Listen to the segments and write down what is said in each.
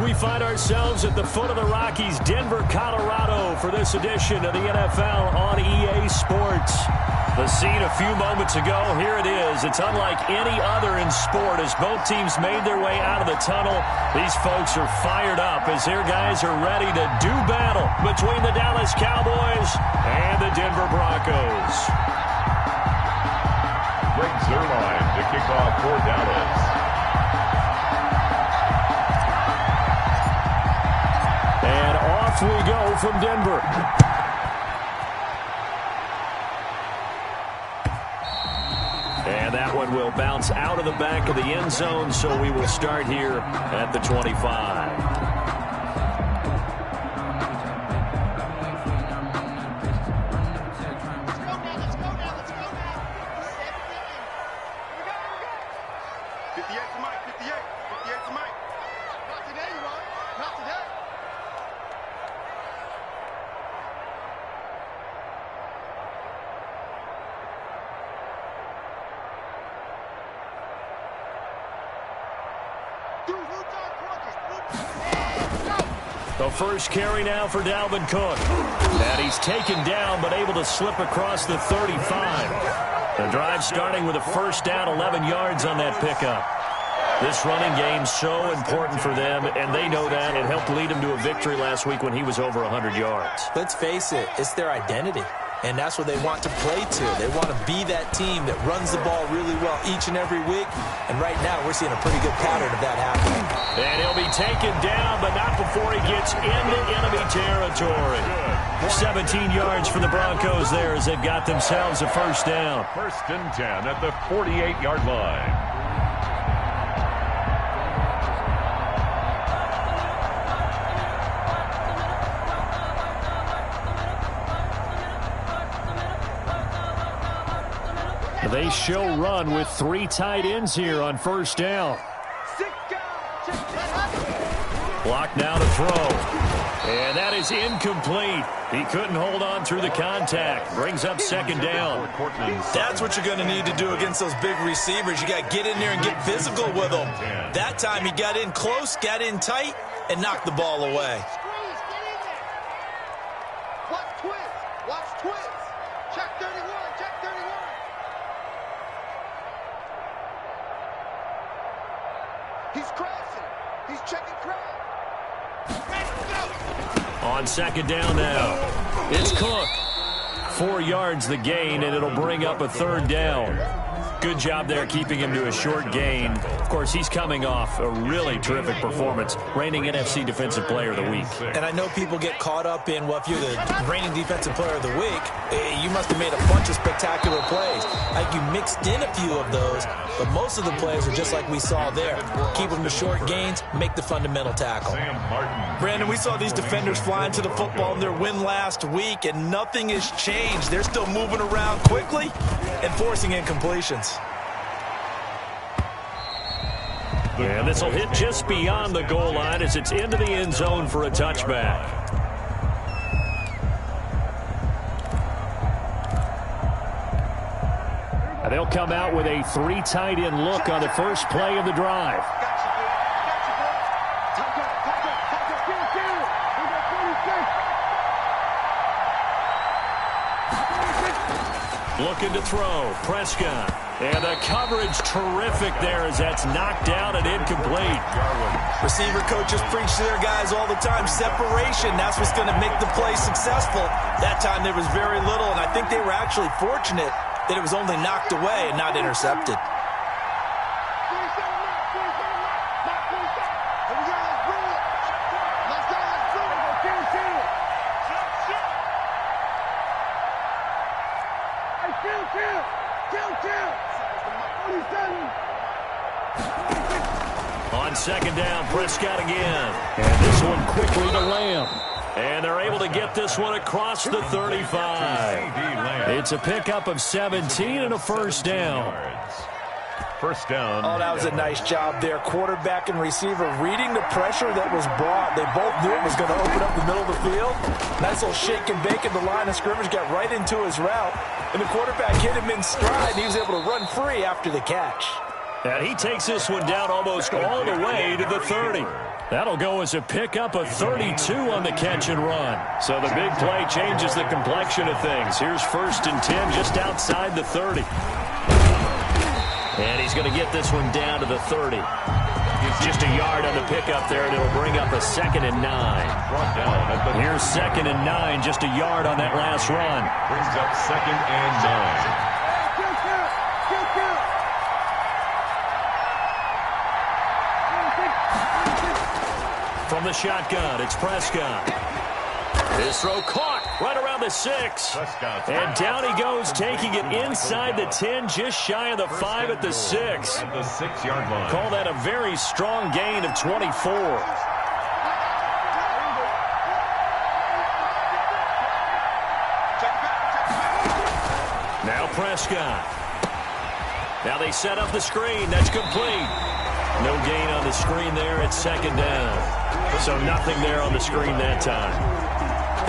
We find ourselves at the foot of the Rockies, Denver, Colorado, for this edition of the NFL on EA Sports. The scene a few moments ago, here it is. It's unlike any other in sport as both teams made their way out of the tunnel. These folks are fired up as their guys are ready to do battle between the Dallas Cowboys and the Denver Broncos. M-DiZzLE8's to kick off for Dallas. And off we go from Denver. And that one will bounce out of the back of the end zone, so we will start here at the 25. The first carry now for Dalvin Cook. And he's taken down but able to slip across the 35. The drive starting with a first down, 11 yards on that pickup. This running game so important for them, and they know that. It helped lead him to a victory last week when he was over 100 yards. Let's face it, it's their identity. And that's what they want to play to. They want to be that team that runs the ball really well each and every week. And right now, we're seeing a pretty good pattern of that happening. And he'll be taken down, but not before he gets into enemy territory. 17 yards for the Broncos there as they got themselves a first down. First and 10 at the 48-yard line. They show run with 3 tight ends here on first down. Block now to throw. And that is incomplete. He couldn't hold on through the contact. Brings up second down. That's what you're going to need to do against those big receivers. You got to get in there and get physical with them. That time he got in close, got in tight, and knocked the ball away. Watch twist. Watch twist. Check 31. Check 31. He's crashing. He's checking crash. On second down now, it's Cook. 4 yards the gain, and it'll bring up a third down. Good job there keeping him to a short gain. Of course, he's coming off a really terrific performance, reigning NFC Defensive Player of the Week. And I know people get caught up in, well, if you're the reigning Defensive Player of the Week, you must have made a bunch of spectacular plays. Like you mixed in a few of those, but most of the plays are just like we saw there. Keep them to short gains, make the fundamental tackle. Brandon, we saw these defenders flying to the football in their win last week, and nothing has changed. They're still moving around quickly and forcing incompletions. And this will hit just beyond the goal line as it's into the end zone for a touchback. And they'll come out with a 3 tight end look on the first play of the drive. Looking to throw, Prescott. And the coverage terrific there as that's knocked down and incomplete. Receiver coaches preach to their guys all the time. Separation, that's what's going to make the play successful. That time there was very little, and I think they were actually fortunate that it was only knocked away and not intercepted. On second down, Prescott again. And this one quickly to Lamb. And they're able to get this one across the 35. It's a pickup of 17 and a first down. First down. Oh, that was a nice job there. Quarterback and receiver reading the pressure that was brought. They both knew it was going to open up the middle of the field. Nice little shake and bake at the line of scrimmage. Got right into his route. And the quarterback hit him in stride. And he was able to run free after the catch. And he takes this one down almost all the way to the 30. That'll go as a pickup of 32 on the catch and run. So the big play changes the complexion of things. Here's 1st and 10 just outside the 30. And he's going to get this one down to the 30. Just a yard on the pickup there, and it'll bring up a 2nd and 9. Here's 2nd and 9, just a yard on that last run. Brings up 2nd and 9. From the shotgun, it's Prescott. His throw caught right around the 6. And down he goes, taking it inside the 10, just shy of the 5 at the 6. At the 6-yard line. Call that a very strong gain of 24. Now Prescott. Now they set up the screen. That's complete. No gain on the screen there. It's 2nd down. So nothing there on the screen that time.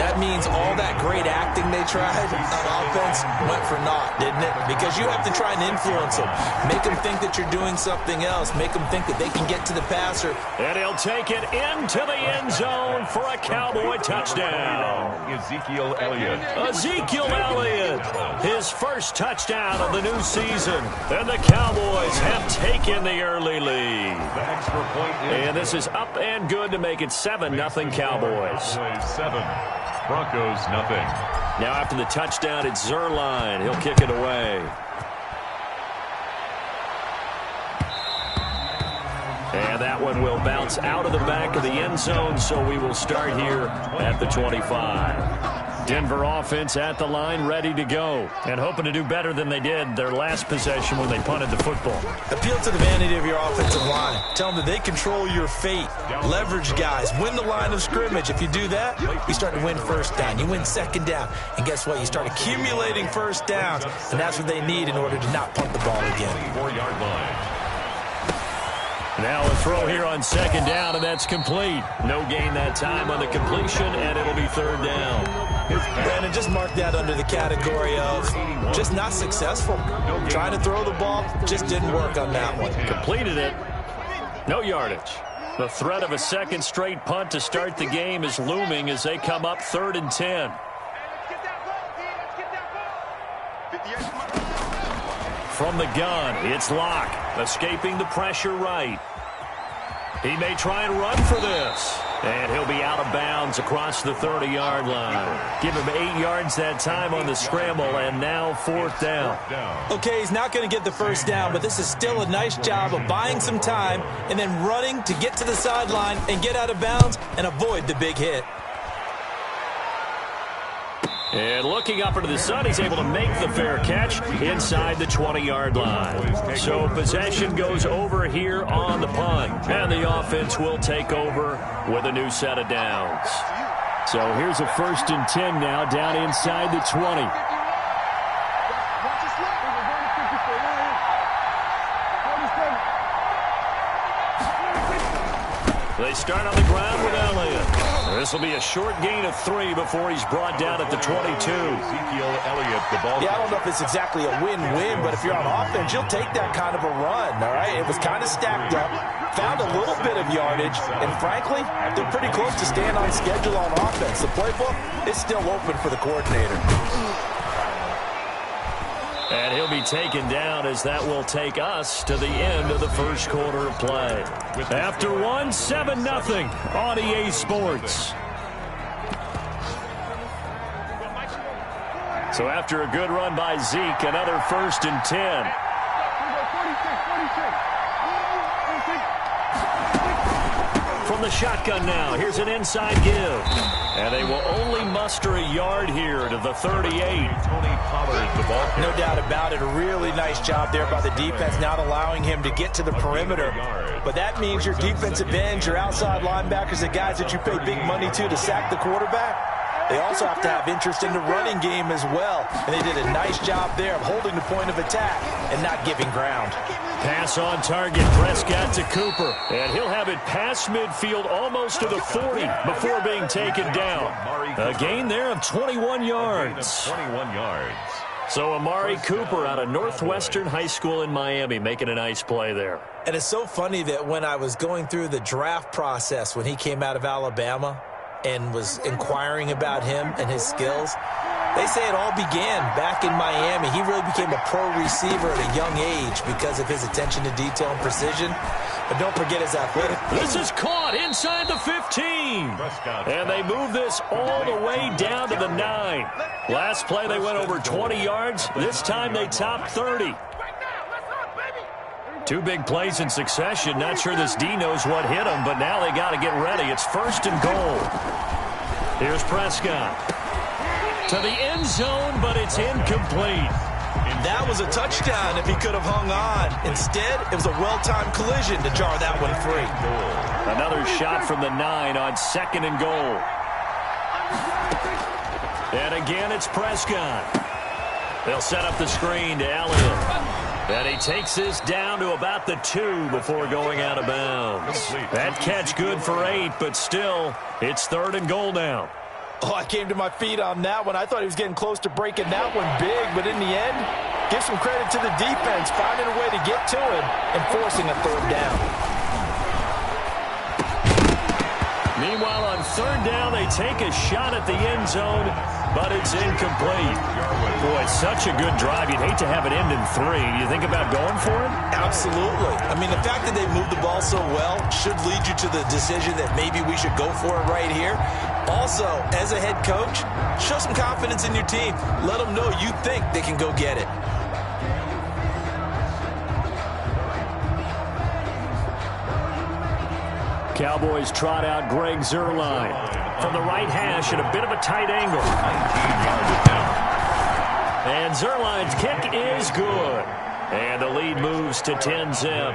That means all that great acting they tried on offense went for naught, didn't it? Because you have to try and influence them. Make them think that you're doing something else. Make them think that they can get to the passer. And he'll take it into the end zone for a Cowboy touchdown. Ezekiel Elliott. Ezekiel Elliott, his first touchdown of the new season. And the Cowboys have taken the early lead. The extra point is And this is up and good to make it 7-0 Cowboys. 7. Broncos nothing. Now after the touchdown, it's M-DiZzLE8's. He'll kick it away. And that one will bounce out of the back of the end zone, so we will start here at the 25. Denver offense at the line, ready to go, and hoping to do better than they did their last possession when they punted the football. Appeal to the vanity of your offensive line. Tell them that they control your fate. Leverage guys. Win the line of scrimmage. If you do that, you start to win 1st down. You win 2nd down. And guess what? You start accumulating 1st downs, and that's what they need in order to not punt the ball again. 4-yard line. Now a throw here on 2nd down, and that's complete. No gain that time on the completion, and it'll be 3rd down. Brandon, just mark that under the category of just not successful. Trying to throw the ball, just didn't work on that one. Completed it. No yardage. The threat of a 2nd straight punt to start the game is looming as they come up 3rd and 10. From the gun, it's Locke, escaping the pressure right. He may try and run for this. And he'll be out of bounds across the 30-yard line. Give him 8 yards that time on the scramble, and now 4th down. Okay, he's not going to get the 1st down, but this is still a nice job of buying some time and then running to get to the sideline and get out of bounds and avoid the big hit. And looking up into the sun, he's able to make the fair catch inside the 20-yard line. So possession goes over here on the punt. And the offense will take over with a new set of downs. So here's a 1st and 10 now down inside the 20. They start on the ground with Elliott. This will be a short gain of 3 before he's brought down at the 22. Ezekiel Elliott, the ball. Yeah, I don't know if it's exactly a win-win, but if you're on offense, you'll take that kind of a run, all right? It was kind of stacked up, found a little bit of yardage, and frankly, they're pretty close to staying on schedule on offense. The playbook is still open for the coordinator. And he'll be taken down as that will take us to the end of the first quarter of play. After one, 7-0 on EA Sports. So after a good run by Zeke, another 1st and 10. From the shotgun now, here's an inside give. And they will only muster a yard here to the 38. No doubt about it. A really nice job there by the defense, not allowing him to get to the perimeter. But that means your defensive ends, your outside linebackers, the guys that you pay big money to sack the quarterback, they also have to have interest in the running game as well. And they did a nice job there of holding the point of attack and not giving ground. Pass on target, Prescott to Cooper. And he'll have it past midfield almost to the 40 before being taken down. A gain there of 21 yards. 21 yards. So Amari Cooper out of Northwestern High School in Miami making a nice play there. And it's so funny that when I was going through the draft process when he came out of Alabama and was inquiring about him and his skills, they say it all began back in Miami. He really became a pro receiver at a young age because of his attention to detail and precision. But don't forget his athletic. This is caught inside the 15. And they move this all the way down to the 9. Last play they went over 20 yards. This time they topped 30. Two big plays in succession. Not sure this D knows what hit him, but now they got to get ready. It's 1st and goal. Here's Prescott. To the end zone, but it's incomplete. That was a touchdown if he could have hung on. Instead, it was a well-timed collision to jar that one free. Another shot from the 9 on 2nd and goal. And again, it's Prescott. They'll set up the screen to Elliott. And he takes this down to about the 2 before going out of bounds. That catch good for 8, but still, it's 3rd and goal now. Oh, I came to my feet on that one. I thought he was getting close to breaking that one big, but in the end, give some credit to the defense, finding a way to get to it and forcing a 3rd down. Meanwhile, on 3rd down, they take a shot at the end zone, but it's incomplete. Boy, such a good drive. You'd hate to have it end in 3. Do you think about going for it? Absolutely. I mean, the fact that they moved the ball so well should lead you to the decision that maybe we should go for it right here. Also, as a head coach, show some confidence in your team. Let them know you think they can go get it. Cowboys trot out Greg Zuerlein from the right hash at a bit of a tight angle. 19 yards down. And Zuerlein's kick is good. And the lead moves to 10-zip.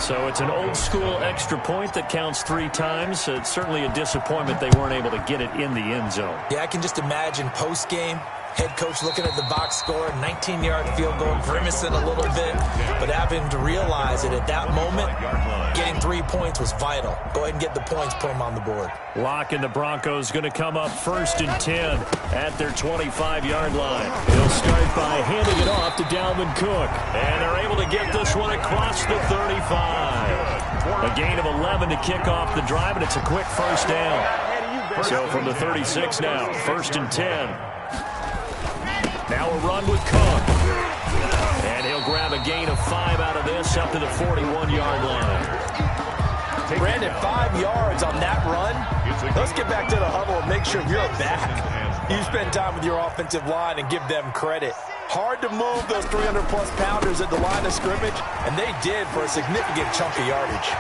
So it's an old-school extra point that counts 3 times. It's certainly a disappointment they weren't able to get it in the end zone. Yeah, I can just imagine post-game, head coach looking at the box score, 19-yard field goal, grimacing a little bit, but having to realize that at that moment, getting 3 points was vital. Go ahead and get the points, put them on the board. Locke and the Broncos going to come up 1st and 10 at their 25-yard line. They'll start by handing it off to Dalvin Cook. And they're able to get this one across the 35. A gain of 11 to kick off the drive, and it's a quick 1st down. So from the 36 now, 1st and 10. Now a run with Cook. And he'll grab a gain of 5 out of this up to the 41-yard line. Brandon, 5 yards on that run. Let's get back to the huddle and make sure you're back. You spend time with your offensive line and give them credit. Hard to move those 300-plus pounders at the line of scrimmage, and they did for a significant chunk of yardage.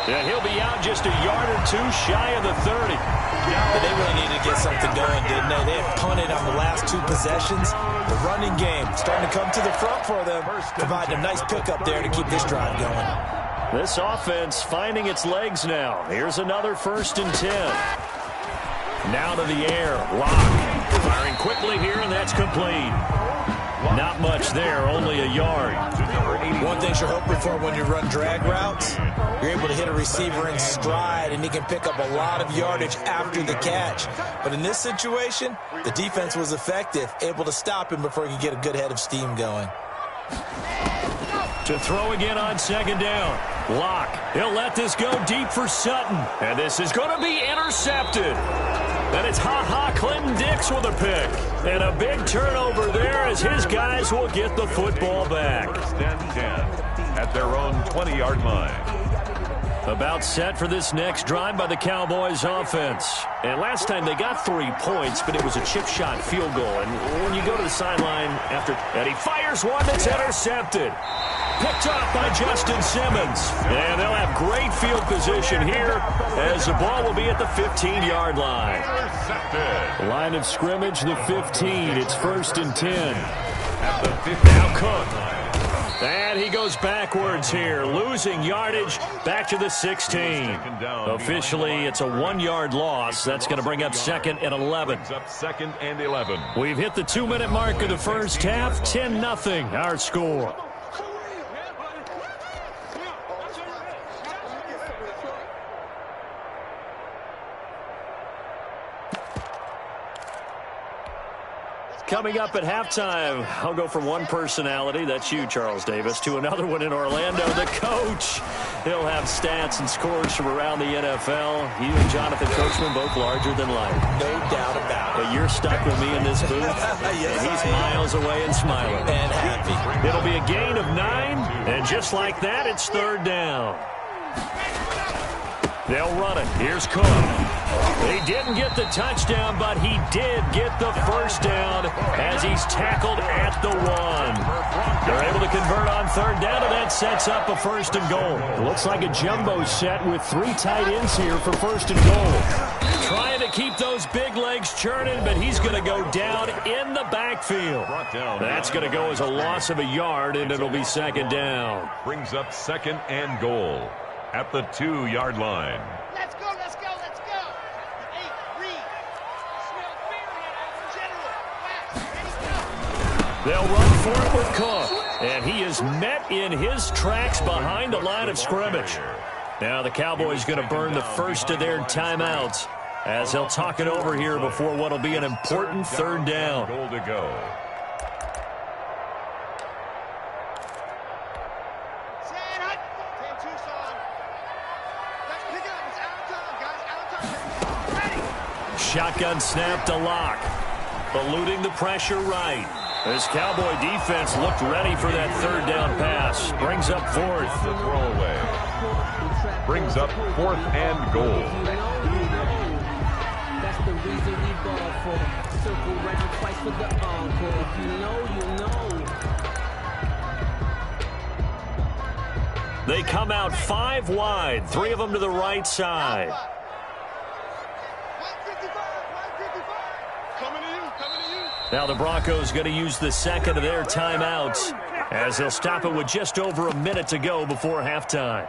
And he'll be out just a yard or 2 shy of the 30. But they really needed to get something going, didn't they? They had punted on the last 2 possessions. The running game starting to come to the front for them, providing a nice pickup there to keep this drive going. This offense finding its legs now. Here's another 1st and 10. Now to the air. Locke firing quickly here, and that's complete. Not much there, only a yard. One thing you're hoping for when you run drag routes, you're able to hit a receiver in stride, and he can pick up a lot of yardage after the catch. But in this situation, the defense was effective, able to stop him before he could get a good head of steam going. To throw again on 2nd down. Locke, he'll let this go deep for Sutton. And this is going to be intercepted. And it's Clinton Dix with a pick. And a big turnover there as his guys will get the football back. 1st and 10 at their own 20-yard line. About set for this next drive by the Cowboys offense. And last time they got 3 points, but it was a chip shot field goal. And when you go to the sideline after, and he fires one that's intercepted. Picked off by Justin Simmons. And they'll have great field position here as the ball will be at the 15-yard line. Line of scrimmage, the 15. It's 1st and 10. At the 50. Now Cook. And he goes backwards here, losing yardage back to the 16. Officially, it's a 1-yard loss. That's going to bring up 2nd and 11. Up 2nd and 11. We've hit the 2-minute mark of the first half. 10-0 our score. Coming up at halftime, I'll go from one personality, that's you, Charles Davis, to another one in Orlando, the coach. He'll have stats and scores from around the NFL. You and Jonathan Coachman, both larger than life. No doubt about it. But you're stuck with me in this booth. Yes, and he's miles away and smiling. And happy. It'll be a gain of 9, and just like that, it's 3rd down. They'll run it. Here's Cook. He didn't get the touchdown, but he did get the first down as he's tackled at the 1. They're able to convert on 3rd down, and that sets up a 1st and goal. Looks like a jumbo set with 3 tight ends here for 1st and goal. Trying to keep those big legs churning, but he's going to go down in the backfield. That's going to go as a loss of a yard, and it'll be 2nd down. Brings up 2nd and goal at the 2-yard line. Let's go, let's go, let's go. 8, read. Smell fear, General. They'll run for it with Cook, and he is met in his tracks behind the line of scrimmage. Now the Cowboys going to burn the first of their timeouts as they'll talk it over here before what will be an important 3rd down. Goal to go. Shotgun snap to Lock. Eluding the pressure right. This Cowboy defense looked ready for that 3rd down pass. Brings up 4th. The throwaway. Brings up 4th and goal. That's the reason we ball for. Circle right twice for the encore. If you know, you know. They come out 5 wide. 3 of them to the right side. Now the Broncos going to use the 2nd of their timeouts as they'll stop it with just over a minute to go before halftime.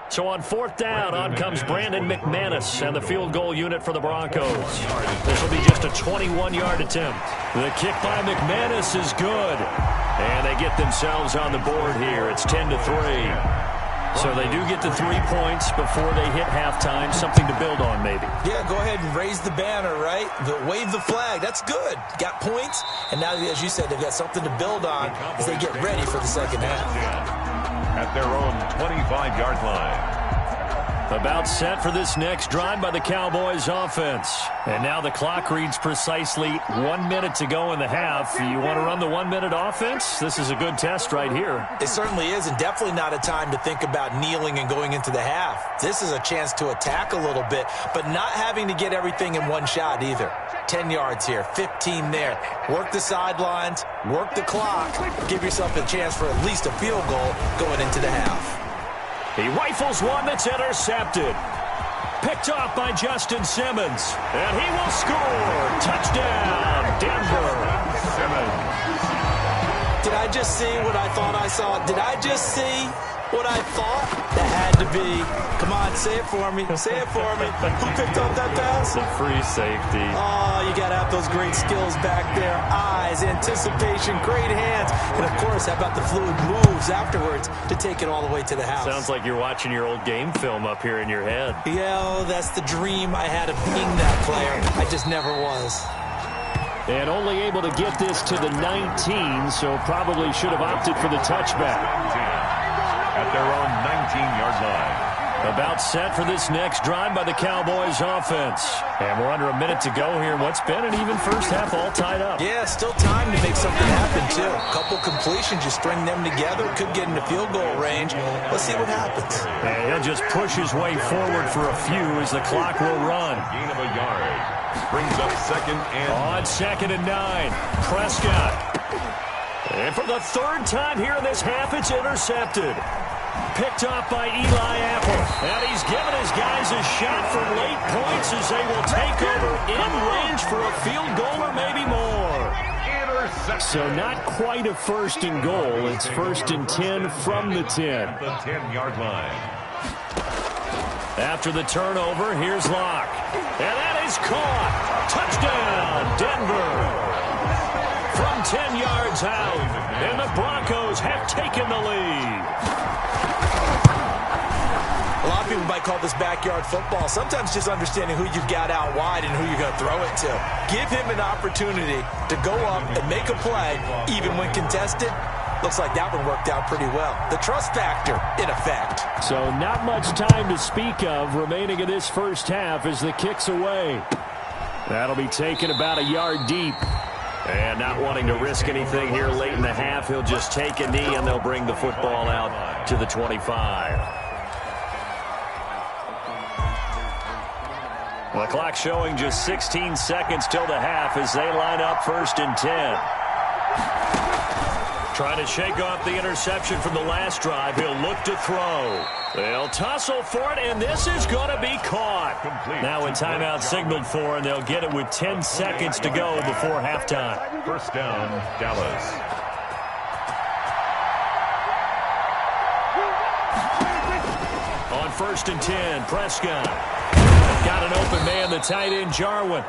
So on 4th down, on comes Brandon McManus and the field goal unit for the Broncos. This will be just a 21-yard attempt. The kick by McManus is good. And they get themselves on the board here. It's 10-3. So they do get the 3 points before they hit halftime. Something to build on, maybe. Yeah, go ahead and raise the banner, right? Wave the flag. That's good. Got points. And now, as you said, they've got something to build on as they get ready for the 2nd half. At their own 25-yard line. About set for this next drive by the Cowboys offense. And now the clock reads precisely 1 minute to go in the half. You want to run the 1-minute offense? This is a good test right here. It certainly is, and definitely not a time to think about kneeling and going into the half. This is a chance to attack a little bit, but not having to get everything in one shot either. 10 yards here, 15 there. Work the sidelines, work the clock. Give yourself a chance for at least a field goal going into the half. He rifles one that's intercepted. Picked off by Justin Simmons. And he will score. Touchdown, Denver. Simmons. Did I just see what I thought I saw? Did I just see what I thought? That had to be. Come on, say it for me. Say it for me. Who picked up that pass? The free safety. Oh, you got to have those great skills back there. Eyes, anticipation, great hands. And, of course, how about the fluid moves afterwards to take it all the way to the house? Sounds like you're watching your old game film up here in your head. Yeah, oh, that's the dream I had of being that player. I just never was. And only able to get this to the 19, so probably should have opted for the touchback. At their own 19-yard line. About set for this next drive by the Cowboys offense. And we're under a minute to go here in what's been an even first half all tied up. Yeah, still time to make something happen, too. A couple completions, you string them together, could get into field goal range. Let's see what happens. And he'll just push his way forward for a few as the clock will run. Gain of a yard. Brings up 2nd and... On 2nd and 9, Prescott. And for the 3rd time here in this half, it's intercepted. Picked off by Eli Apple. And he's given his guys a shot for late points as they will take over in range for a field goal or maybe more. So not quite a 1st and goal. It's 1st and 10 from the 10. The 10-yard line. After the turnover, here's Locke. And that is caught. Touchdown, Denver. From 10 yards out. And the Broncos have taken the lead. A lot people might call this backyard football. Sometimes just understanding who you've got out wide and who you're going to throw it to. Give him an opportunity to go up and make a play, even when contested. Looks like that one worked out pretty well. The trust factor, in effect. So not much time to speak of remaining in this first half as the kick's away. That'll be taken about a yard deep. And not wanting to risk anything here late in the half, he'll just take a knee and they'll bring the football out to the 25. The clock showing just 16 seconds till the half as they line up 1st and 10. Trying to shake off the interception from the last drive. He'll look to throw. They'll tussle for it, and this is going to be caught. Now a timeout signaled for, and they'll get it with 10 seconds to go before halftime. 1st down, Dallas. On 1st and 10, Prescott. Got an open man, the tight end, Jarwin.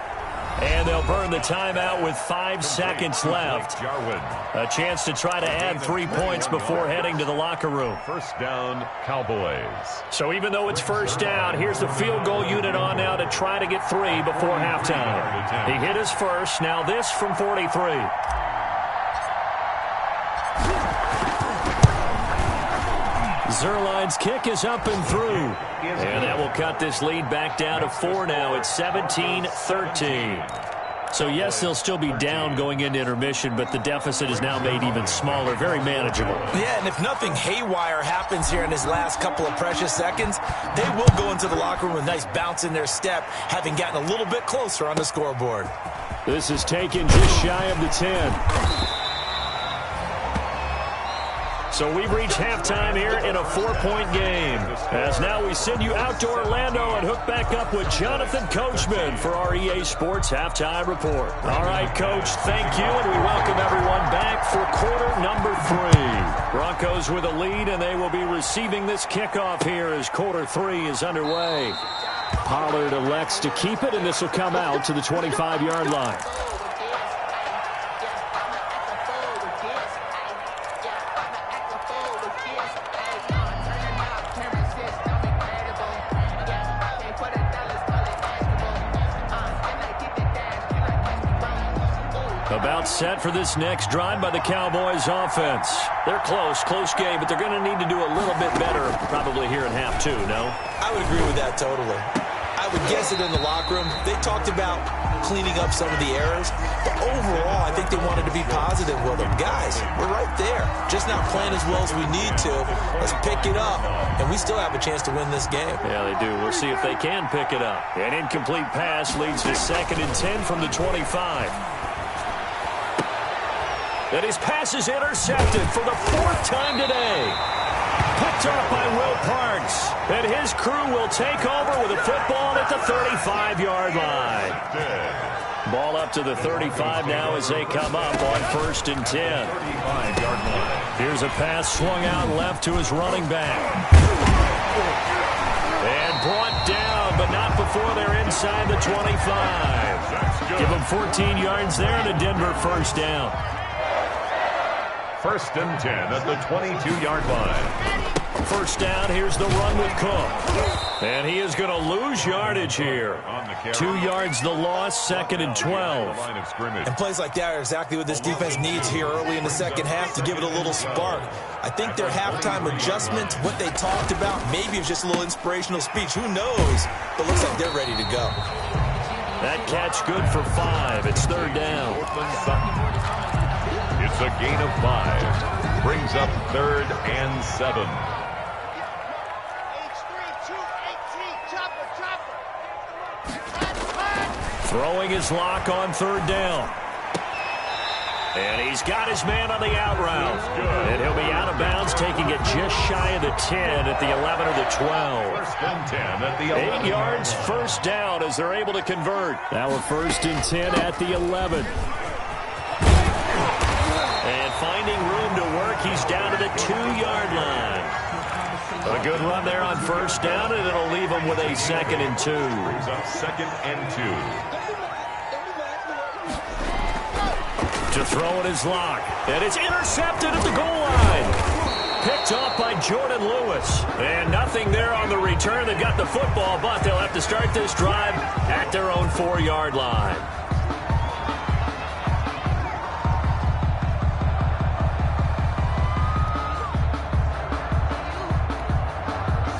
And they'll burn the timeout with 5 seconds left. A chance to try to add 3 points before heading to the locker room. 1st down, Cowboys. So even though it's 1st down, here's the field goal unit on now to try to get 3 before halftime. He hit his first. Now this from 43. Zerline's kick is up and through. And that will cut this lead back down to 4 now. It's 17-13. So, yes, they'll still be down going into intermission, but the deficit is now made even smaller, very manageable. Yeah, and if nothing haywire happens here in his last couple of precious seconds, they will go into the locker room with a nice bounce in their step, having gotten a little bit closer on the scoreboard. This is taken just shy of the 10. So we've reached halftime here in a 4-point game. As now we send you out to Orlando and hook back up with Jonathan Coachman for our EA Sports Halftime Report. All right, Coach, thank you, and we welcome everyone back for quarter number 3. Broncos with a lead, and they will be receiving this kickoff here as quarter 3 is underway. Pollard elects to keep it, and this will come out to the 25-yard line. About set for this next drive by the Cowboys offense. They're close game, but they're going to need to do a little bit better probably here in half 2, no? I would agree with that totally. I would guess it in the locker room. They talked about cleaning up some of the errors, but overall, I think they wanted to be positive with them. Guys, we're right there. Just not playing as well as we need to. Let's pick it up, and we still have a chance to win this game. Yeah, they do. We'll see if they can pick it up. An incomplete pass leads to 2nd and 10 from the 25. And his pass is intercepted for the 4th time today. Picked up by Will Parks. And his crew will take over with a football at the 35-yard line. Ball up to the 35 now as they come up on 1st and 10. 35-yard line. Here's a pass swung out left to his running back. And brought down, but not before they're inside the 25. Give them 14 yards there and a Denver 1st down. 1st and 10 at the 22-yard line. 1st down, here's the run with Cook. And he is going to lose yardage here. 2 yards the loss, 2nd and 12. And plays like that are exactly what this defense needs here early in the second half to give it a little spark. I think their halftime adjustment, what they talked about, maybe it's just a little inspirational speech. Who knows? But looks like they're ready to go. That catch good for 5. It's 3rd down. It's a gain of 5. Brings up 3rd and 7. Throwing his lock on 3rd down. And he's got his man on the out route. And he'll be out of bounds, taking it just shy of the 10 at the 11 or the 12. 1st and 10 at the 11. 8 yards, 1st down as they're able to convert. Now we're 1st and 10 at the 11. And finding room to work, he's down to the 2-yard line. A good run there on 1st down, and it'll leave him with a 2nd and 2. Brings up 2nd and 2. To throw it is locked. And it's intercepted at the goal line. picked off by Jordan Lewis. And nothing there on the return. They've got the football, but they'll have to start this drive at their own 4-yard line.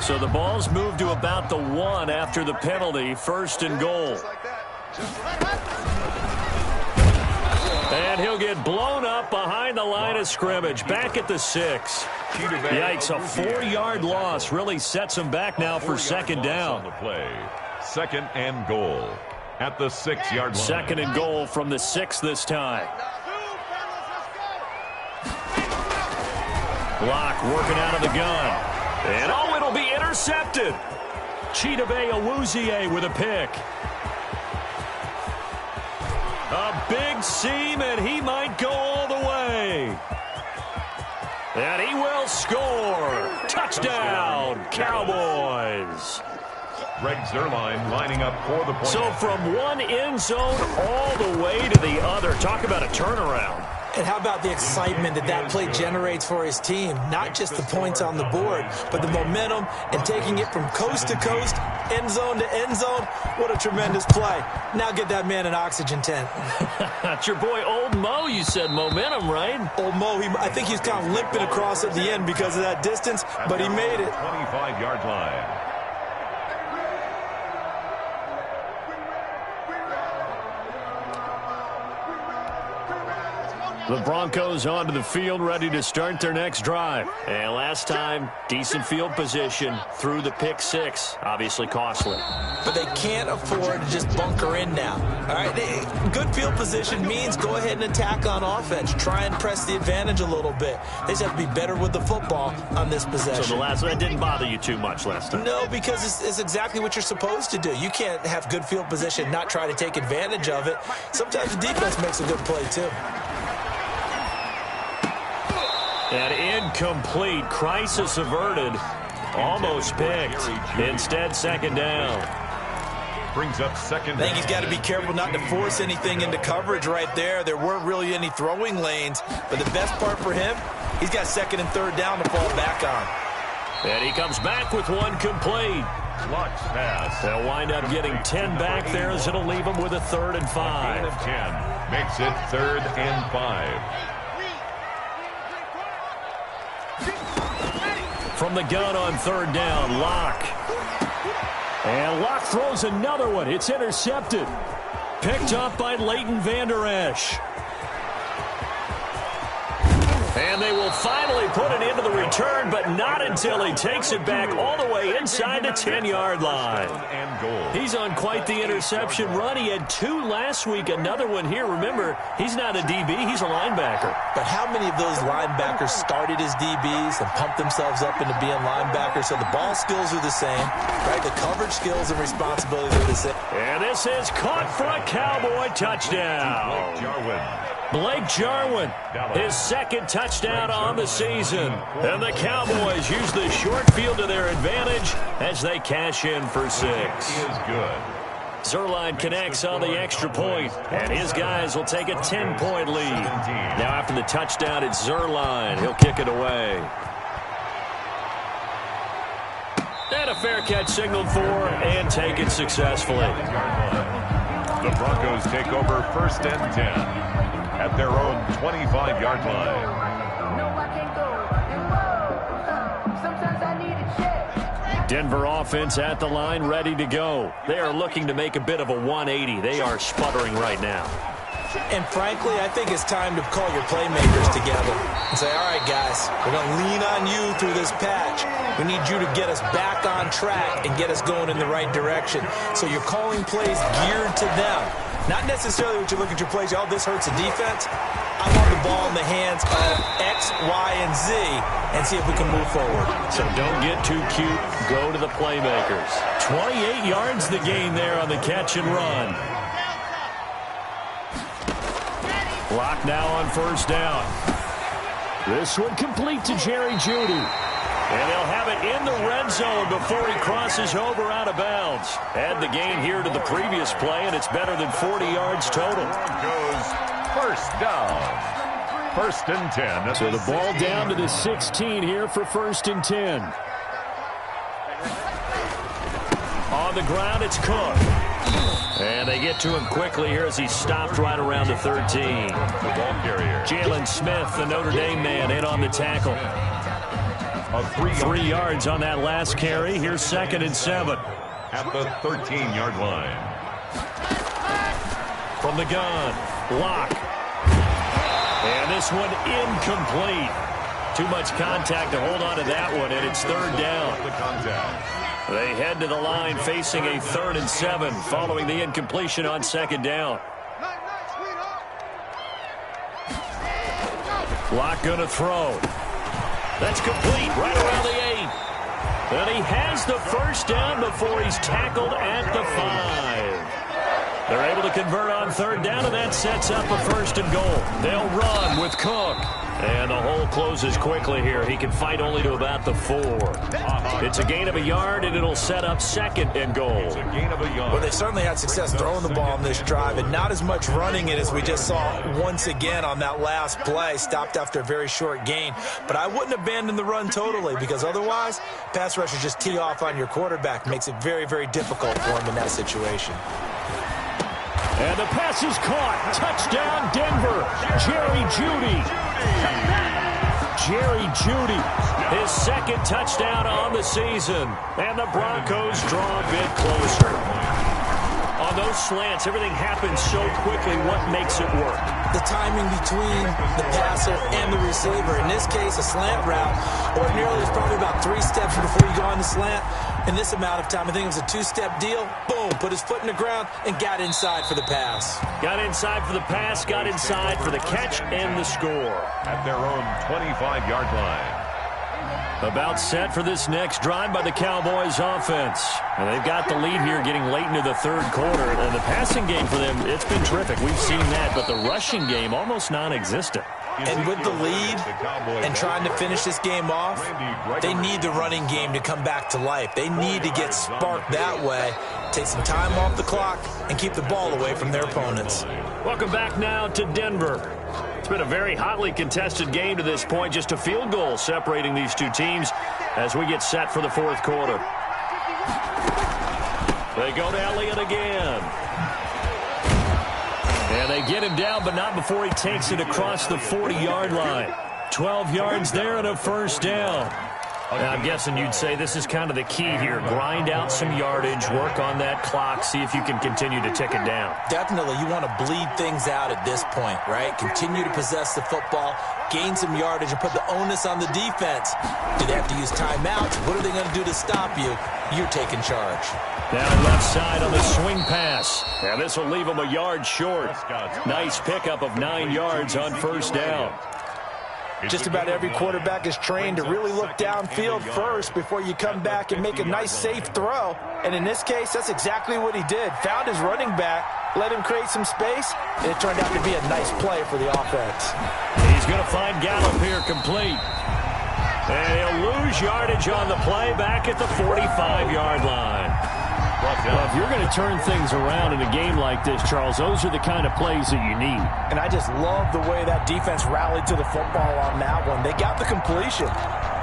So the ball's moved to about the 1 after the penalty. 1st and goal. And he'll get blown up behind the line of scrimmage. Back at the 6. Yikes, a 4-yard loss really sets him back now for 2nd down. 2nd and goal at the 6-yard line. 2nd and goal from the 6 this time. Block working out of the gun. And oh, it'll be intercepted. Chidobe Awuzie with a pick. A big seam, and he might go all the way. And he will score. Touchdown, Cowboys. Greg Zuerlein lining up for the point. So from one end zone all the way to the other. Talk about a turnaround. And how about the excitement that play generates for his team? Not just the points on the board, but the momentum and taking it from coast to coast, end zone to end zone. What a tremendous play. Now get that man an oxygen tent. That's your boy Old Mo, you said. Momentum, right? Old Mo, I think he's kind of limping across at the end because of that distance, but he made it. 25-yard line. The Broncos onto the field, ready to start their next drive. And last time, decent field position through the pick 6. Obviously costly. But they can't afford to just bunker in now. All right, good field position means go ahead and attack on offense. Try and press the advantage a little bit. They just have to be better with the football on this possession. So that didn't bother you too much last time? No, because it's exactly what you're supposed to do. You can't have good field position, not try to take advantage of it. Sometimes the defense makes a good play, too. And incomplete. Crisis averted. Almost picked. Instead, 2nd down. Brings up 2nd down. I think he's got to be careful not to force anything into coverage right there. There weren't really any throwing lanes. But the best part for him, he's got 2nd and 3rd down to fall back on. And he comes back with one complete. Lux pass. They'll wind up getting 10 back there as it'll leave them with a 3rd and 5. Gain of 10. Makes it 3rd and 5. From the gun on 3rd down, Locke. And Locke throws another one. It's intercepted. Picked up by Leighton Vander Esch. And they will finally put it into the return, but not until he takes it back all the way inside the 10-yard line. He's on quite the interception run. He had 2 last week, another one here. Remember, he's not a DB, he's a linebacker. But how many of those linebackers started as DBs and pumped themselves up into being linebackers? So the ball skills are the same, right? The coverage skills and responsibilities are the same. And this is caught for a Cowboy touchdown. Blake Jarwin, his 2nd touchdown on the season. And the Cowboys use the short field to their advantage as they cash in for 6. He is good. Zuerlein connects on the extra point, and his guys will take a 10-point lead. Now after the touchdown, it's Zuerlein. He'll kick it away. And a fair catch signaled for and taken successfully. The Broncos take over 1st and 10. At their own 25-yard line. Denver offense at the line, ready to go. They are looking to make a bit of a 180. They are sputtering right now. And frankly, I think it's time to call your playmakers together and say, all right, guys, we're going to lean on you through this patch. We need you to get us back on track and get us going in the right direction. So you're calling plays geared to them. Not necessarily what you look at your plays, oh, this hurts the defense. I want the ball in the hands of X, Y, and Z and see if we can move forward. So don't get too cute. Go to the playmakers. 28 yards the gain there on the catch and run. Block now on 1st down. This one complete to Jerry Jeudy. And they'll have it in the red zone before he crosses over out of bounds. Add the gain here to the previous play, and it's better than 40 yards total. Goes 1st down. First and 10. So the ball down to the 16 here for first and 10. On the ground, it's Cook. And they get to him quickly here as he stopped right around the 13. The ball carrier. Jalen Smith, the Notre Dame man, in on the tackle. 3 yards on that last carry. Here's second and 7. At the 13-yard line. From the gun, Locke. And this one incomplete. Too much contact to hold on to that one, and it's third down. The contact. They head to the line facing a 3rd and 7 following the incompletion on second down. Locke going to throw. That's complete right around the 8. And he has the first down before he's tackled at the 5. They're able to convert on third down, and that sets up a first and goal. They'll run with Cook. And the hole closes quickly here. He can fight only to about the 4. It's a gain of a yard, and it'll set up second and goal. It's a gain of a yard. Well, they certainly had success throwing the ball on this drive, and not as much running it as we just saw once again on that last play. Stopped after a very short gain. But I wouldn't abandon the run totally, because otherwise, pass rushers just tee off on your quarterback. Makes it very, very difficult for him in that situation. And the pass is caught. Touchdown, Denver. Jerry Jeudy. Jerry Jeudy, his second touchdown on the season. And the Broncos draw a bit closer. On those slants, everything happens so quickly. What makes it work? The timing between the passer and the receiver. In this case, a slant route. Ordinarily, it's probably about 3 steps before you go on the slant. In this amount of time, I think it was a 2-step deal. Boom, put his foot in the ground and got inside for the pass. Got inside for the pass, got inside for the catch and the score. At their own 25-yard line. About set for this next drive by the Cowboys offense. And they've got the lead here getting late into the third quarter. And the passing game for them, it's been terrific. We've seen that, but the rushing game almost non-existent. And with the lead and trying to finish this game off, they need the running game to come back to life. They need to get sparked that way, take some time off the clock, and keep the ball away from their opponents. Welcome back now to Denver. It's been a very hotly contested game to this point. Just a field goal separating these two teams as we get set for the fourth quarter. They go to Elliott again. And they get him down, but not before he takes it across the 40-yard line. 12 yards there and a first down. Now, I'm guessing you'd say this is kind of the key here. Grind out some yardage, work on that clock, see if you can continue to tick it down. Definitely, you want to bleed things out at this point, right? Continue to possess the football, gain some yardage, and put the onus on the defense. Do they have to use timeouts? What are they going to do to stop you? You're taking charge. Down left side on the swing pass. And this will leave him a yard short. Nice pickup of 9 yards on first down. Just about every quarterback is trained to really look downfield first before you come back and make a nice, safe throw. And in this case, that's exactly what he did. Found his running back, let him create some space, and it turned out to be a nice play for the offense. He's going to find Gallup here complete. And he'll lose yardage on the play back at the 45-yard line. Well, if you're going to turn things around in a game like this, Charles, those are the kind of plays that you need. And I just love the way that defense rallied to the football on that one. They got the completion,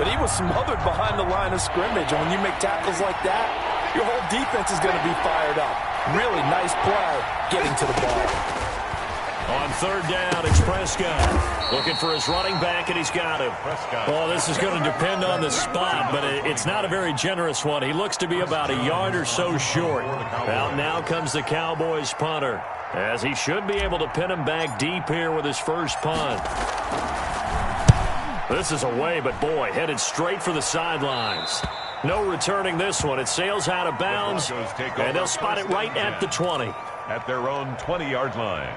but he was smothered behind the line of scrimmage. And when you make tackles like that, your whole defense is going to be fired up. Really nice play getting to the ball. On third down, it's Prescott. Looking for his running back, and he's got him. Well, this is going to depend on the spot, but it's not a very generous one. He looks to be about a yard or so short. Out now comes the Cowboys punter, as he should be able to pin him back deep here with his first punt. This is away, but boy, headed straight for the sidelines. No returning this one. It sails out of bounds, and they'll spot it right at the 20. At their own 20-yard line.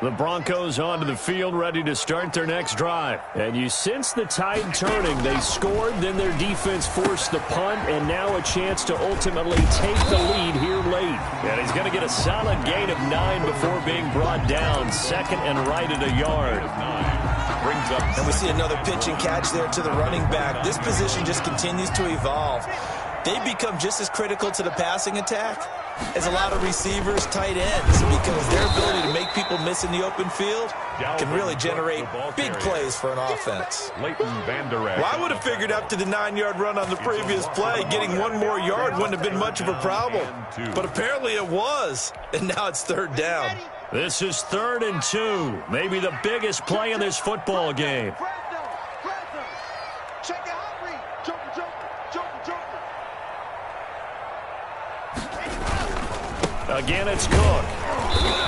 The Broncos onto the field, ready to start their next drive. And you sense the tide turning. They scored, then their defense forced the punt, and now a chance to ultimately take the lead here late. And he's going to get a solid gain of 9 before being brought down. Second and right at a yard. Brings up. And we see another pitch and catch there to the running back. This position just continues to evolve. They become just as critical to the passing attack is a lot of receivers, tight ends, because their ability to make people miss in the open field can really generate big plays for an offense. Well, I would have figured after the 9-yard run on the previous play, getting one more yard wouldn't have been much of a problem. But apparently it was, and now it's 3rd down. This is 3rd and 2, maybe the biggest play in this football game. Check the hot read. Joker. Again, it's Cook.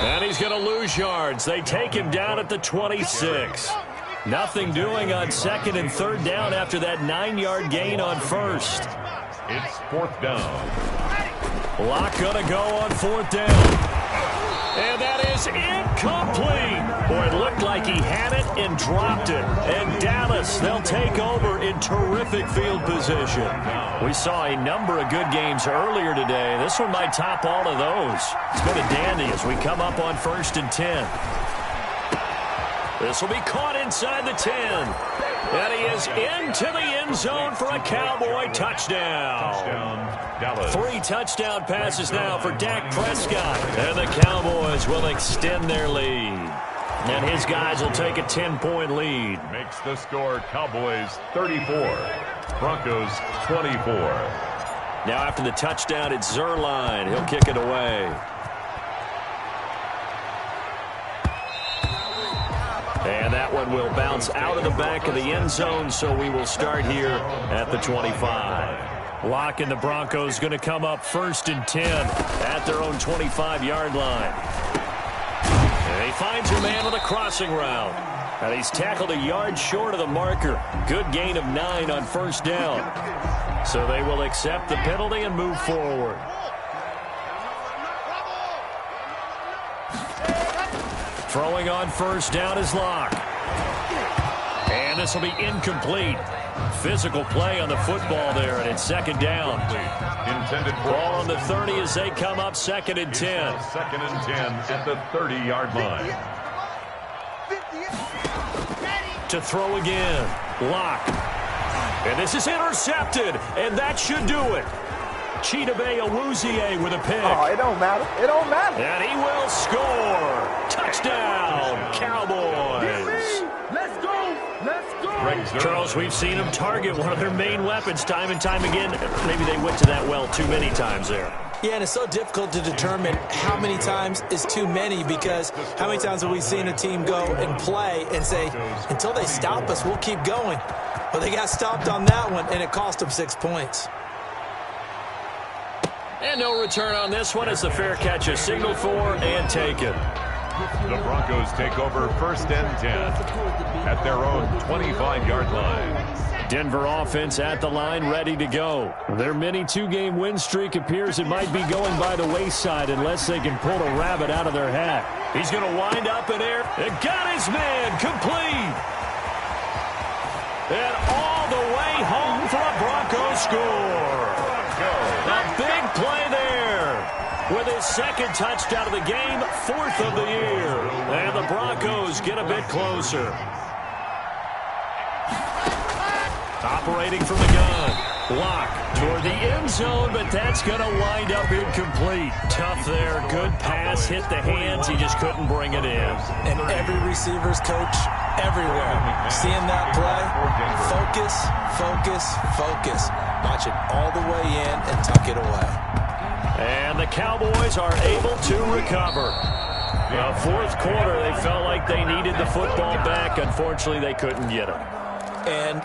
And he's going to lose yards. They take him down at the 26. Nothing doing on 2nd and 3rd down after that 9-yard gain on 1st. It's 4th down. Locke going to go on 4th down. And that is incomplete. Boy, it looked like he had it and dropped it. And Dallas, they'll take over in terrific field position. We saw a number of good games earlier today. This one might top all of those. It's been a dandy as we come up on 1st and 10. This will be caught inside the 10. And he is into the end zone for a Cowboy touchdown. 3 touchdown passes now for Dak Prescott. And the Cowboys will extend their lead. And his guys will take a 10-point lead. Makes the score Cowboys 34, Broncos 24. Now after the touchdown, it's M-DiZzLE8's. He'll kick it away. And that one will bounce out of the back of the end zone, so we will start here at the 25. Locke and the Broncos going to come up 1st and 10 at their own 25-yard line. And he finds your man with a crossing route. And he's tackled a yard short of the marker. Good gain of 9 on 1st down. So they will accept the penalty and move forward. Throwing on 1st down is Locke. And this will be incomplete. Physical play on the football there, and it's 2nd down. Intended ball on the 30 as they come up 2nd and 10. 2nd and 10 at the 30-yard line. To throw again. Locke. And this is intercepted, and that should do it. Chidobe Awuzie with a pick. Oh, it don't matter. It don't matter. And he will score. Touchdown, Cowboys. Let's go. Let's go. Charles, we've seen them target one of their main weapons time and time again. Maybe they went to that well too many times there. Yeah, and it's so difficult to determine how many times is too many, because how many times have we seen a team go and play and say, until they stop us, we'll keep going. Well, they got stopped on that one, and it cost them 6 points. And no return on this one as the fair catch is signaled for and taken. The Broncos take over 1st and 10 at their own 25-yard line. Denver offense at the line, ready to go. Their mini 2-game win streak appears it might be going by the wayside unless they can pull a rabbit out of their hat. He's going to wind up in air. It got his man complete. And all the way home for a Broncos score. A big play there with his 2nd touchdown of the game, 4th of the year. And the Broncos get a bit closer. Operating from the gun. Locke toward the end zone, but that's going to wind up incomplete. Tough there. Good pass. Hit the hands. He just couldn't bring it in. And every receiver's coach everywhere. Seeing that play, focus. Watch it all the way in and tuck it away. And the Cowboys are able to recover. The 4th quarter, they felt like they needed the football back. Unfortunately, they couldn't get it. And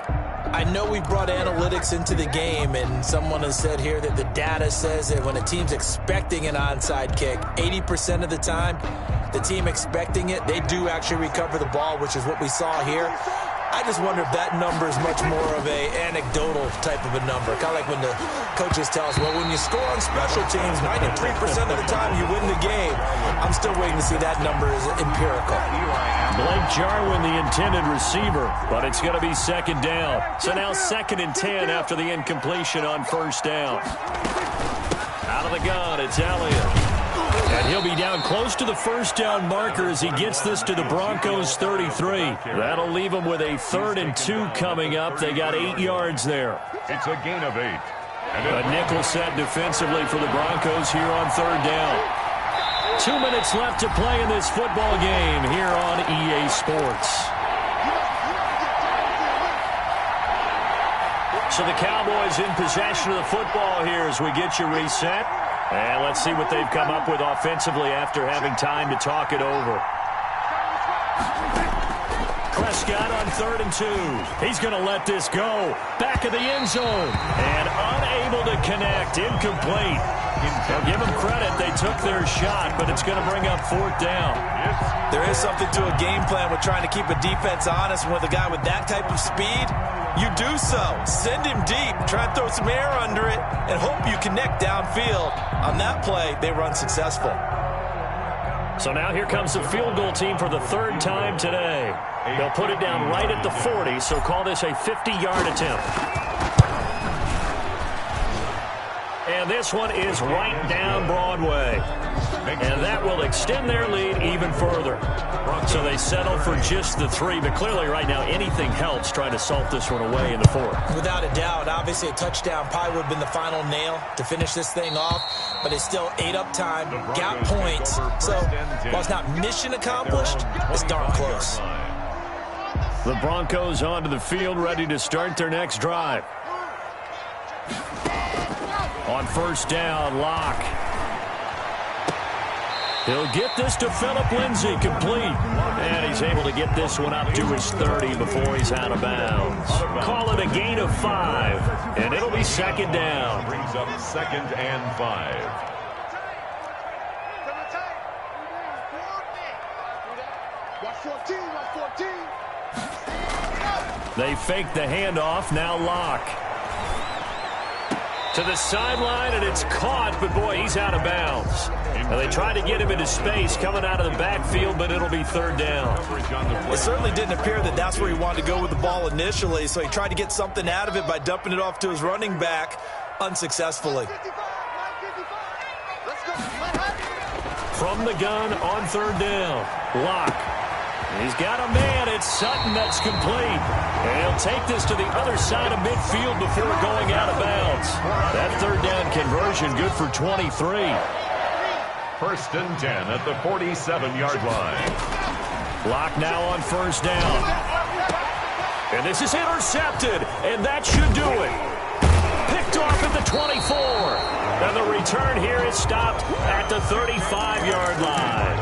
I know we brought analytics into the game, and someone has said here that the data says that when a team's expecting an onside kick, 80% of the time, the team expecting it, they do actually recover the ball, which is what we saw here. I just wonder if that number is much more of a anecdotal type of a number. Kind of like when the coaches tell us, well, when you score on special teams, 93% of the time you win the game. I'm still waiting to see that number is empirical. Blake Jarwin, the intended receiver, but it's going to be 2nd down. So now 2nd and 10 after the incompletion on 1st down. Out of the gun, it's Elliott. And he'll be down close to the 1st down marker as he gets this to the Broncos 33. That'll leave them with a 3rd and 2 coming up. They got 8 yards there. It's a gain of 8. A nickel set defensively for the Broncos here on third down. 2 minutes left to play in this football game here on EA Sports. So the Cowboys in possession of the football here as we get you reset. And let's see what they've come up with offensively after having time to talk it over. Prescott on 3rd and 2. He's going to let this go. Back of the end zone. And unable to connect. Incomplete. Now give them credit. They took their shot, but it's going to bring up 4th down. There is something to a game plan with trying to keep a defense honest. With a guy with that type of speed, you do so. Send him deep. Try and throw some air under it and hope you connect downfield. On that play, they were unsuccessful. So now here comes the field goal team for the 3rd time today. They'll put it down right at the 40, so call this a 50-yard attempt. And this one is right down Broadway. And that will extend their lead even further. So they settle for just the 3, but clearly right now anything helps trying to salt this one away in the 4th. Without a doubt, obviously a touchdown probably would have been the final nail to finish this thing off, but it's still 8 up time, got points. So while it's not mission accomplished, it's darn close. The Broncos onto the field, ready to start their next drive. On 1st down, Locke. He'll get this to Phillip Lindsay, complete. And he's able to get this one up to his 30 before he's out of bounds. Call it a gain of 5, and it'll be 2nd down. Brings up 2nd and 5. They fake the handoff, now Locke. To the sideline, and it's caught, but boy, he's out of bounds. Now they try to get him into space coming out of the backfield, but it'll be 3rd down. It certainly didn't appear that that's where he wanted to go with the ball initially, so he tried to get something out of it by dumping it off to his running back unsuccessfully. From the gun on 3rd down, Locke. He's got a man. It's Sutton that's complete. And he'll take this to the other side of midfield before going out of bounds. That 3rd down conversion good for 23. 1st and 10 at the 47-yard line. Locke now on 1st down. And this is intercepted. And that should do it. Picked off at the 24. And the return here is stopped at the 35-yard line.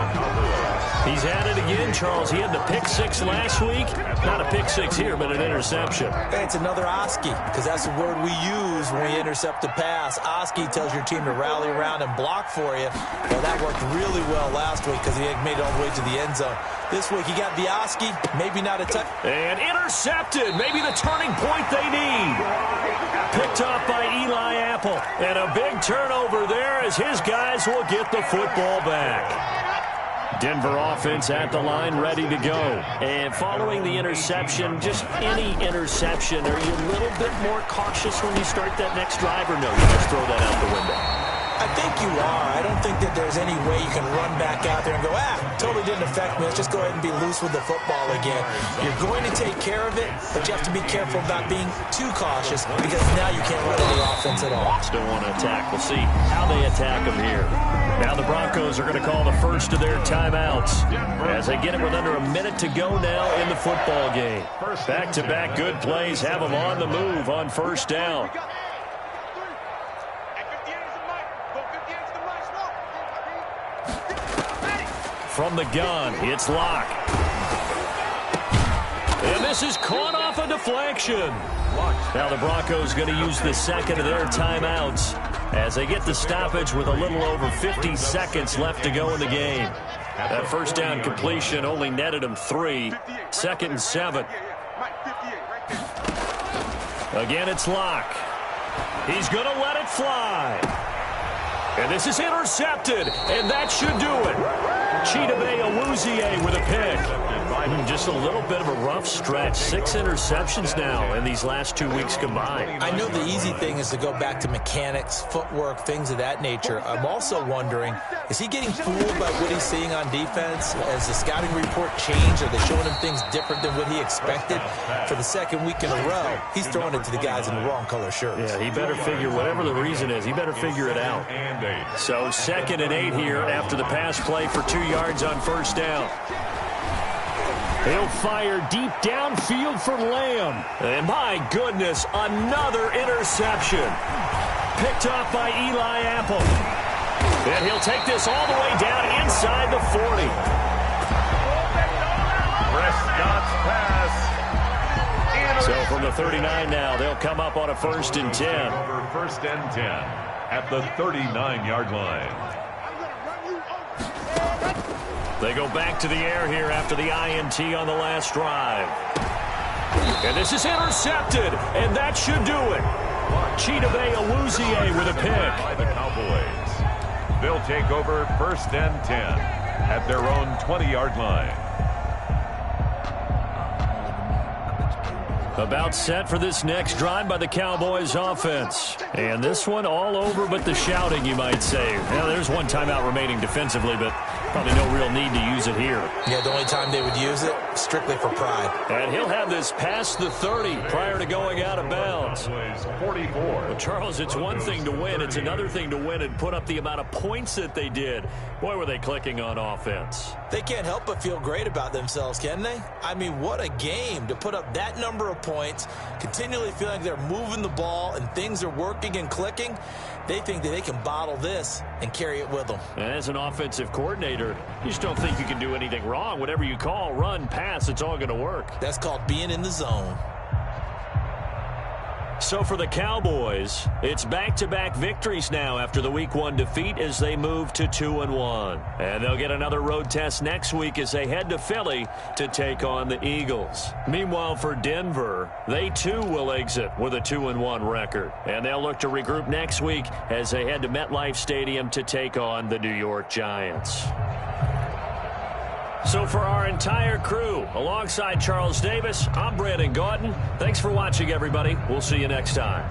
He's at it again, Charles. He had the pick 6 last week. Not a pick 6 here, but an interception. Hey, it's another Oski, because that's the word we use when we intercept a pass. Oski tells your team to rally around and block for you. Well, that worked really well last week because he had made it all the way to the end zone. This week, he got the Oski, maybe not a touch. And intercepted. Maybe the turning point they need. Picked off by Eli Apple. And a big turnover there as his guys will get the football back. Denver offense at the line, ready to go. And following the interception, just any interception, are you a little bit more cautious when you start that next drive, or no, you just throw that out the window? I think you are. I don't think that there's any way you can run back out there and go, totally didn't affect me. Let's just go ahead and be loose with the football again. You're going to take care of it, but you have to be careful about being too cautious because now you can't run any offense at all. Still want to attack. We'll see how they attack them here. Now the Broncos are going to call the first of their timeouts as they get it with under a minute to go now in the football game. Back-to-back good plays have them on the move on 1st down. From the gun, it's Locke. And this is caught off a deflection. Now the Broncos going to use the 2nd of their timeouts as they get the stoppage with a little over 50 seconds left to go in the game. That 1st down completion only netted them 3. 2nd and 7. Again, it's Locke. He's going to let it fly. And this is intercepted, and that should do it. Awuzie with a pick. Just a little bit of a rough stretch. 6 interceptions now in these last 2 weeks combined. I know the easy thing is to go back to mechanics, footwork, things of that nature. I'm also wondering, is he getting fooled by what he's seeing on defense? Has the scouting report changed? Are they showing him things different than what he expected? For the second week in a row, he's throwing it to the guys in the wrong color shirts. Yeah, he better figure, whatever the reason is, he better figure it out. So 2nd and 8 here after the pass play for 2 yards on first down. He'll fire deep downfield for Lamb. And my goodness, another interception. Picked off by Eli Apple. And he'll take this all the way down inside the 40. Prescott's pass. So from the 39 now, they'll come up on a 1st and 10. Over 1st and 10 at the 39-yard line. They go back to the air here after the INT on the last drive. And this is intercepted, and that should do it. Awuzie with a pick. By the Cowboys. They'll take over 1st and 10 at their own 20-yard line. About set for this next drive by the Cowboys offense. And this one all over but the shouting, you might say. Now, there's one timeout remaining defensively, but probably no real need to use it here. Yeah, the only time they would use it, strictly for pride. And he'll have this past the 30 prior to going out of bounds. 44. Well, Charles, it's one thing to win. It's another thing to win and put up the amount of points that they did. Boy, were they clicking on offense. They can't help but feel great about themselves, can they? I mean, what a game to put up that number of points, continually feeling like they're moving the ball and things are working and clicking. They think that they can bottle this and carry it with them. And as an offensive coordinator, you just don't think you can do anything wrong. Whatever you call, run, pass, it's all going to work. That's called being in the zone. So for the Cowboys, it's back-to-back victories now after the Week 1 defeat as they move to 2-1. And they'll get another road test next week as they head to Philly to take on the Eagles. Meanwhile, for Denver, they too will exit with a 2-1 record. And they'll look to regroup next week as they head to MetLife Stadium to take on the New York Giants. So for our entire crew, alongside Charles Davis, I'm Brandon Gaudin. Thanks for watching, everybody. We'll see you next time.